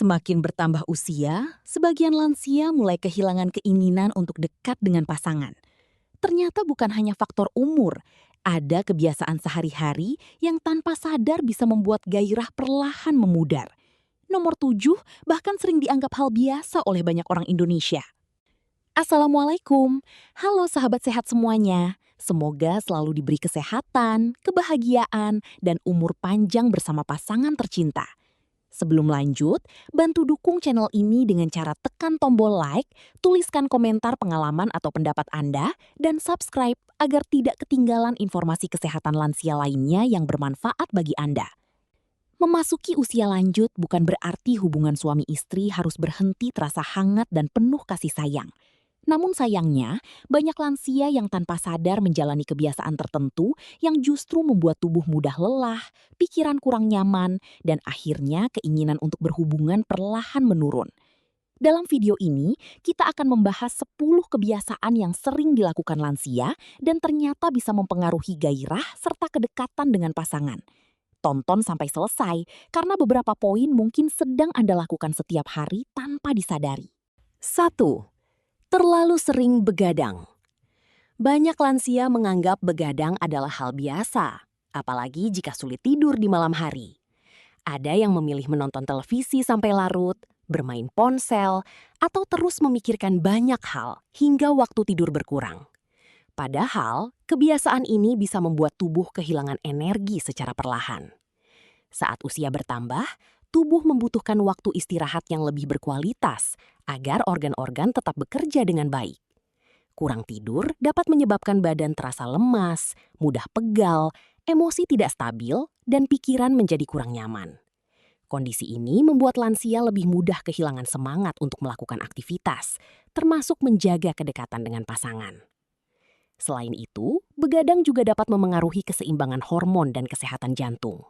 Semakin bertambah usia, sebagian lansia mulai kehilangan keinginan untuk dekat dengan pasangan. Ternyata bukan hanya faktor umur, ada kebiasaan sehari-hari yang tanpa sadar bisa membuat gairah perlahan memudar. Nomor 7 bahkan sering dianggap hal biasa oleh banyak orang Indonesia. Assalamualaikum, halo sahabat sehat semuanya. Semoga selalu diberi kesehatan, kebahagiaan, dan umur panjang bersama pasangan tercinta. Sebelum lanjut, bantu dukung channel ini dengan cara tekan tombol like, tuliskan komentar pengalaman atau pendapat Anda, dan subscribe agar tidak ketinggalan informasi kesehatan lansia lainnya yang bermanfaat bagi Anda. Memasuki usia lanjut bukan berarti hubungan suami istri harus berhenti terasa hangat dan penuh kasih sayang. Namun sayangnya, banyak lansia yang tanpa sadar menjalani kebiasaan tertentu yang justru membuat tubuh mudah lelah, pikiran kurang nyaman, dan akhirnya keinginan untuk berhubungan perlahan menurun. Dalam video ini, kita akan membahas 10 kebiasaan yang sering dilakukan lansia dan ternyata bisa mempengaruhi gairah serta kedekatan dengan pasangan. Tonton sampai selesai, karena beberapa poin mungkin sedang Anda lakukan setiap hari tanpa disadari. 1. Terlalu sering begadang. Banyak lansia menganggap begadang adalah hal biasa, apalagi jika sulit tidur di malam hari. Ada yang memilih menonton televisi sampai larut, bermain ponsel, atau terus memikirkan banyak hal hingga waktu tidur berkurang. Padahal, kebiasaan ini bisa membuat tubuh kehilangan energi secara perlahan. Saat usia bertambah, tubuh membutuhkan waktu istirahat yang lebih berkualitas agar organ-organ tetap bekerja dengan baik. Kurang tidur dapat menyebabkan badan terasa lemas, mudah pegal, emosi tidak stabil, dan pikiran menjadi kurang nyaman. Kondisi ini membuat lansia lebih mudah kehilangan semangat untuk melakukan aktivitas, termasuk menjaga kedekatan dengan pasangan. Selain itu, begadang juga dapat memengaruhi keseimbangan hormon dan kesehatan jantung.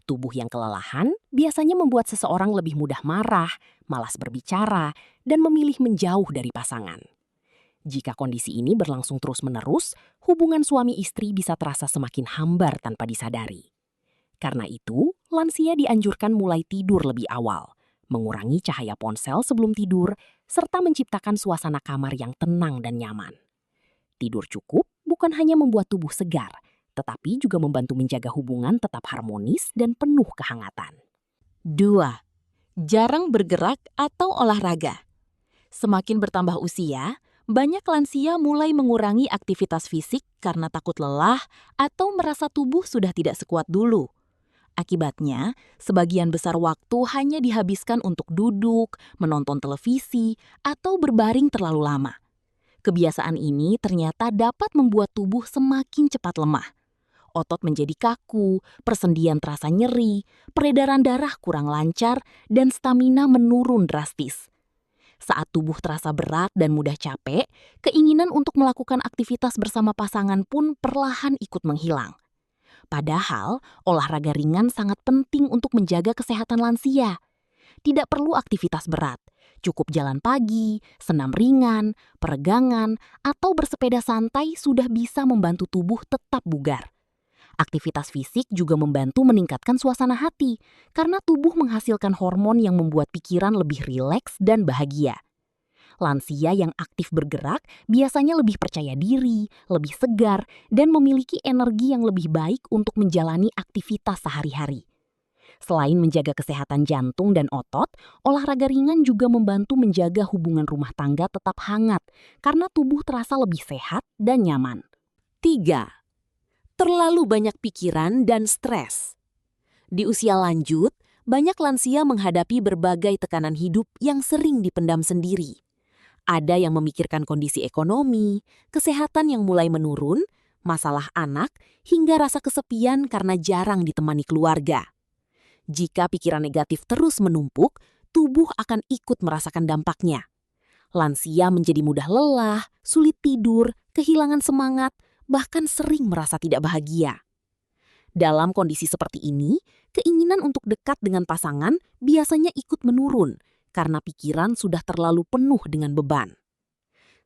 Tubuh yang kelelahan biasanya membuat seseorang lebih mudah marah, malas berbicara, dan memilih menjauh dari pasangan. Jika kondisi ini berlangsung terus-menerus, hubungan suami istri bisa terasa semakin hambar tanpa disadari. Karena itu, lansia dianjurkan mulai tidur lebih awal, mengurangi cahaya ponsel sebelum tidur, serta menciptakan suasana kamar yang tenang dan nyaman. Tidur cukup bukan hanya membuat tubuh segar, tetapi juga membantu menjaga hubungan tetap harmonis dan penuh kehangatan. 2. Jarang bergerak atau olahraga. Semakin bertambah usia, banyak lansia mulai mengurangi aktivitas fisik karena takut lelah atau merasa tubuh sudah tidak sekuat dulu. Akibatnya, sebagian besar waktu hanya dihabiskan untuk duduk, menonton televisi, atau berbaring terlalu lama. Kebiasaan ini ternyata dapat membuat tubuh semakin cepat lemah. Otot menjadi kaku, persendian terasa nyeri, peredaran darah kurang lancar, dan stamina menurun drastis. Saat tubuh terasa berat dan mudah capek, keinginan untuk melakukan aktivitas bersama pasangan pun perlahan ikut menghilang. Padahal, olahraga ringan sangat penting untuk menjaga kesehatan lansia. Tidak perlu aktivitas berat, cukup jalan pagi, senam ringan, peregangan, atau bersepeda santai sudah bisa membantu tubuh tetap bugar. Aktivitas fisik juga membantu meningkatkan suasana hati, karena tubuh menghasilkan hormon yang membuat pikiran lebih rileks dan bahagia. Lansia yang aktif bergerak biasanya lebih percaya diri, lebih segar, dan memiliki energi yang lebih baik untuk menjalani aktivitas sehari-hari. Selain menjaga kesehatan jantung dan otot, olahraga ringan juga membantu menjaga hubungan rumah tangga tetap hangat, karena tubuh terasa lebih sehat dan nyaman. 3. Terlalu banyak pikiran dan stres. Di usia lanjut, banyak lansia menghadapi berbagai tekanan hidup yang sering dipendam sendiri. Ada yang memikirkan kondisi ekonomi, kesehatan yang mulai menurun, masalah anak, hingga rasa kesepian karena jarang ditemani keluarga. Jika pikiran negatif terus menumpuk, tubuh akan ikut merasakan dampaknya. Lansia menjadi mudah lelah, sulit tidur, kehilangan semangat, bahkan sering merasa tidak bahagia. Dalam kondisi seperti ini, keinginan untuk dekat dengan pasangan biasanya ikut menurun karena pikiran sudah terlalu penuh dengan beban.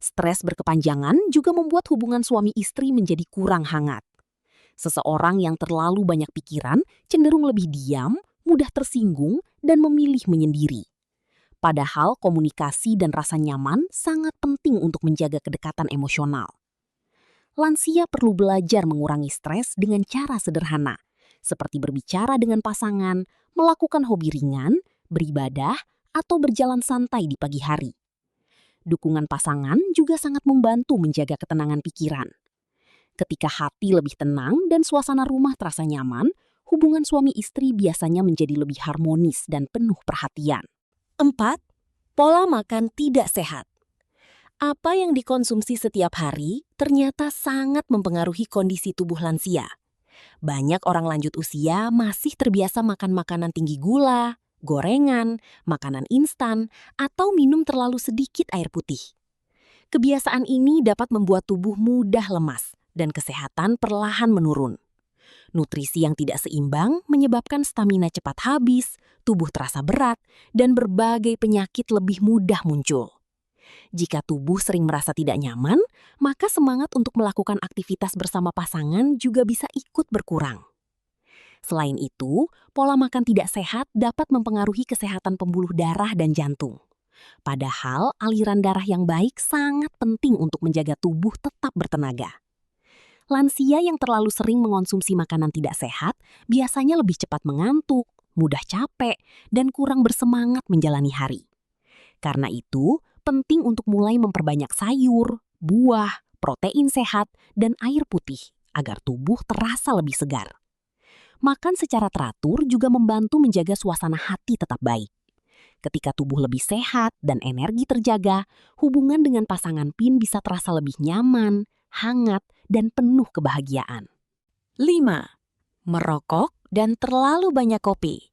Stres berkepanjangan juga membuat hubungan suami istri menjadi kurang hangat. Seseorang yang terlalu banyak pikiran cenderung lebih diam, mudah tersinggung, dan memilih menyendiri. Padahal komunikasi dan rasa nyaman sangat penting untuk menjaga kedekatan emosional. Lansia perlu belajar mengurangi stres dengan cara sederhana, seperti berbicara dengan pasangan, melakukan hobi ringan, beribadah, atau berjalan santai di pagi hari. Dukungan pasangan juga sangat membantu menjaga ketenangan pikiran. Ketika hati lebih tenang dan suasana rumah terasa nyaman, hubungan suami istri biasanya menjadi lebih harmonis dan penuh perhatian. 4. Pola makan tidak sehat. Apa yang dikonsumsi setiap hari ternyata sangat mempengaruhi kondisi tubuh lansia. Banyak orang lanjut usia masih terbiasa makan makanan tinggi gula, gorengan, makanan instan, atau minum terlalu sedikit air putih. Kebiasaan ini dapat membuat tubuh mudah lemas dan kesehatan perlahan menurun. Nutrisi yang tidak seimbang menyebabkan stamina cepat habis, tubuh terasa berat, dan berbagai penyakit lebih mudah muncul. Jika tubuh sering merasa tidak nyaman, maka semangat untuk melakukan aktivitas bersama pasangan juga bisa ikut berkurang. Selain itu, pola makan tidak sehat dapat mempengaruhi kesehatan pembuluh darah dan jantung. Padahal aliran darah yang baik sangat penting untuk menjaga tubuh tetap bertenaga. Lansia yang terlalu sering mengonsumsi makanan tidak sehat biasanya lebih cepat mengantuk, mudah capek, dan kurang bersemangat menjalani hari. Karena itu, penting untuk mulai memperbanyak sayur, buah, protein sehat, dan air putih agar tubuh terasa lebih segar. Makan secara teratur juga membantu menjaga suasana hati tetap baik. Ketika tubuh lebih sehat dan energi terjaga, hubungan dengan pasangan pun bisa terasa lebih nyaman, hangat, dan penuh kebahagiaan. 5. Merokok dan terlalu banyak kopi.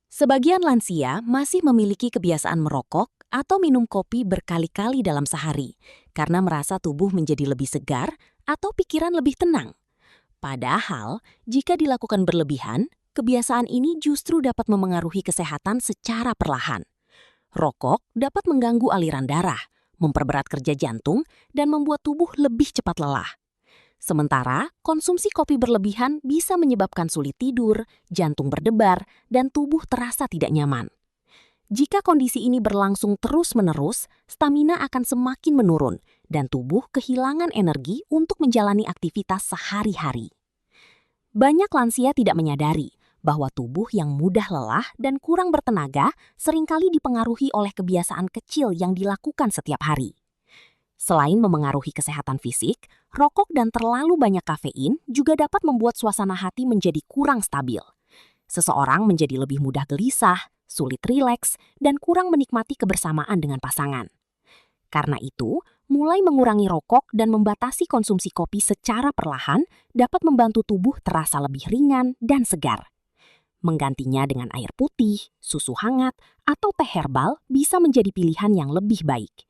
Sebagian lansia masih memiliki kebiasaan merokok atau minum kopi berkali-kali dalam sehari karena merasa tubuh menjadi lebih segar atau pikiran lebih tenang. Padahal, jika dilakukan berlebihan, kebiasaan ini justru dapat memengaruhi kesehatan secara perlahan. Rokok dapat mengganggu aliran darah, memperberat kerja jantung, dan membuat tubuh lebih cepat lelah. Sementara, konsumsi kopi berlebihan bisa menyebabkan sulit tidur, jantung berdebar, dan tubuh terasa tidak nyaman. Jika kondisi ini berlangsung terus-menerus, stamina akan semakin menurun dan tubuh kehilangan energi untuk menjalani aktivitas sehari-hari. Banyak lansia tidak menyadari bahwa tubuh yang mudah lelah dan kurang bertenaga seringkali dipengaruhi oleh kebiasaan kecil yang dilakukan setiap hari. Selain memengaruhi kesehatan fisik, rokok dan terlalu banyak kafein juga dapat membuat suasana hati menjadi kurang stabil. Seseorang menjadi lebih mudah gelisah, sulit rileks, dan kurang menikmati kebersamaan dengan pasangan. Karena itu, mulai mengurangi rokok dan membatasi konsumsi kopi secara perlahan dapat membantu tubuh terasa lebih ringan dan segar. Menggantinya dengan air putih, susu hangat, atau teh herbal bisa menjadi pilihan yang lebih baik.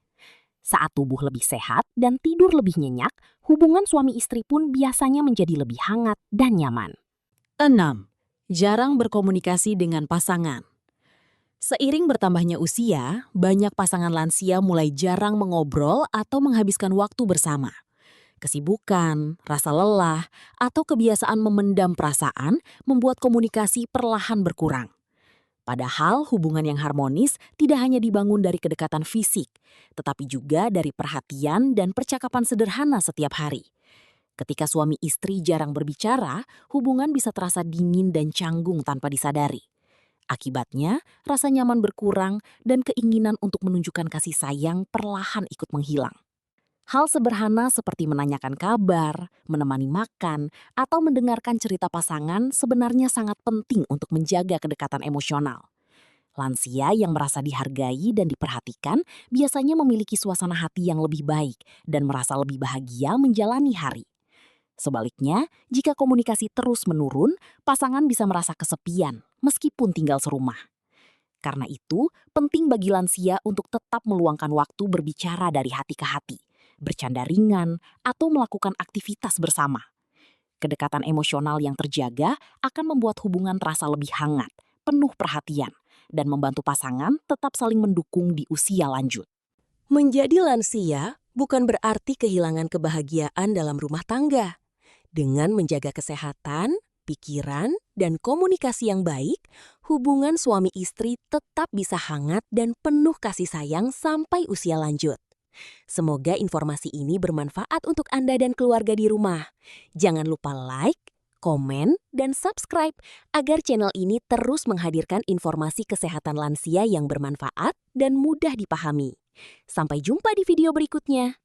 Saat tubuh lebih sehat dan tidur lebih nyenyak, hubungan suami istri pun biasanya menjadi lebih hangat dan nyaman. 6. Jarang berkomunikasi dengan pasangan. Seiring bertambahnya usia, banyak pasangan lansia mulai jarang mengobrol atau menghabiskan waktu bersama. Kesibukan, rasa lelah, atau kebiasaan memendam perasaan membuat komunikasi perlahan berkurang. Padahal hubungan yang harmonis tidak hanya dibangun dari kedekatan fisik, tetapi juga dari perhatian dan percakapan sederhana setiap hari. Ketika suami istri jarang berbicara, hubungan bisa terasa dingin dan canggung tanpa disadari. Akibatnya, rasa nyaman berkurang dan keinginan untuk menunjukkan kasih sayang perlahan ikut menghilang. Hal sederhana seperti menanyakan kabar, menemani makan, atau mendengarkan cerita pasangan sebenarnya sangat penting untuk menjaga kedekatan emosional. Lansia yang merasa dihargai dan diperhatikan biasanya memiliki suasana hati yang lebih baik dan merasa lebih bahagia menjalani hari. Sebaliknya, jika komunikasi terus menurun, pasangan bisa merasa kesepian meskipun tinggal serumah. Karena itu, penting bagi lansia untuk tetap meluangkan waktu berbicara dari hati ke hati, bercanda ringan, atau melakukan aktivitas bersama. Kedekatan emosional yang terjaga akan membuat hubungan terasa lebih hangat, penuh perhatian, dan membantu pasangan tetap saling mendukung di usia lanjut. Menjadi lansia bukan berarti kehilangan kebahagiaan dalam rumah tangga. Dengan menjaga kesehatan, pikiran, dan komunikasi yang baik, hubungan suami istri tetap bisa hangat dan penuh kasih sayang sampai usia lanjut. Semoga informasi ini bermanfaat untuk Anda dan keluarga di rumah. Jangan lupa like, komen, dan subscribe agar channel ini terus menghadirkan informasi kesehatan lansia yang bermanfaat dan mudah dipahami. Sampai jumpa di video berikutnya.